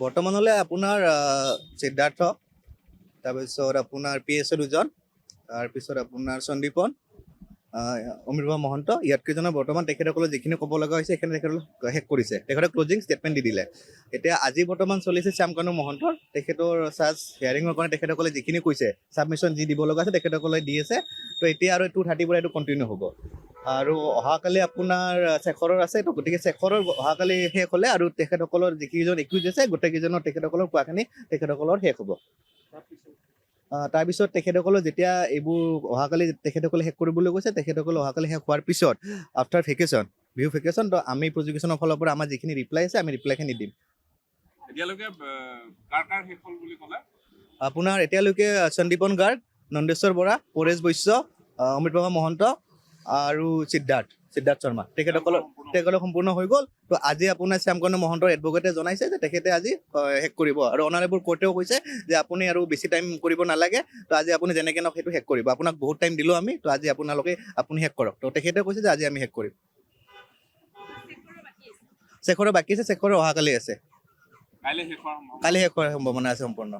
বৰ্তমানলৈ আপোনাৰ সিদ্ধাৰ্থ, তাৰপিছত আপোনাৰ PSA দুজন, তাৰপিছত আপোনাৰ সন্দীপন, অমৃত মহন্ত, ইয়াতকেইজনৰ বৰ্তমান তেখেতসকলে যিখিনি ক'ব লগা হৈছে সেইখিনি তেখেতসকলে শেষ কৰিছে। তেখেতে ক্লজিং ষ্টেটমেণ্ট দি দিলে। এতিয়া আজি বৰ্তমান চলিছে শ্যামকানু মহন্তৰ, তেখেতৰ চাৰ্জ হিয়াৰিঙৰ কাৰণে তেখেতসকলে যিখিনি কৈছে ছাবমিশ্যন যি দিব লগা আছে তেখেতসকলে দি আছে। তো এতিয়া আৰু 2:30 পৰা এইটো কণ্টিনিউ হ'ব। আৰু অহাকালি আপোনাৰ শেখৰৰ আছে, তো গতিকে শেখৰৰ অহাকালি শেষ হ'লে আৰু তেখেতসকলৰ যিকেইজন একিউজ আছে গোটেইকেইজনৰ তেখেতসকলৰ কোৱাখিনি তেখেতসকলৰ শেষ হ'ব। তাৰপিছত তেখেতসকলৰ যেতিয়া এইবোৰ অহাকালি তেখেতসকলে শেষ কৰিবলৈ কৈছে, তেখেতসকলে অহাকালি শেষ হোৱাৰ পিছত আফটাৰ ভেকেশ্যন, বিহু ভেকেশ্যন, তো আমি প্ৰজিকিউশ্যনৰ ফালৰ পৰা আমাৰ যিখিনি ৰিপ্লাই আছে আমি ৰিপ্লাইখিনি দিম। এতিয়ালৈকে কাৰ কাৰ শেষ হ'ল বুলি ক'লে? আপোনাৰ এতিয়ালৈকে সন্দীপন গাৰ্গ, নন্দেশ্বৰ বৰা, পৰেশ বৈশ্য, অমৃত মহন্ত আৰু সিদ্ধাৰ্থ শৰ্মা তেখেতসকলৰ সম্পূৰ্ণ হৈ গ'ল। তো আজি আপোনাৰ শ্যামকানু মহন্তৰ এডভকেটে জনাইছে যে তেখেতে আজি শেষ কৰিব। আৰু অনাৰেবল কোৰ্টেও কৈছে যে আপুনি আৰু বেছি টাইম কৰিব নালাগে, তো আজি আপুনি যেনেকৈ নহওক সেইটো শেষ কৰিব। আপোনাক বহুত টাইম দিলোঁ আমি, তো আজি আপুনি শেষ কৰক। তো তেখেতে কৈছে যে আজি আমি শেষ কৰিম। শেখৰৰ বাকী আছে, শেখৰৰ অহাকালি আছে। কাইলৈ শেষ হোৱাৰ সম্ভাৱনা? কালি শেষ হোৱাৰ সম্ভাৱনা আছে সম্পূৰ্ণ।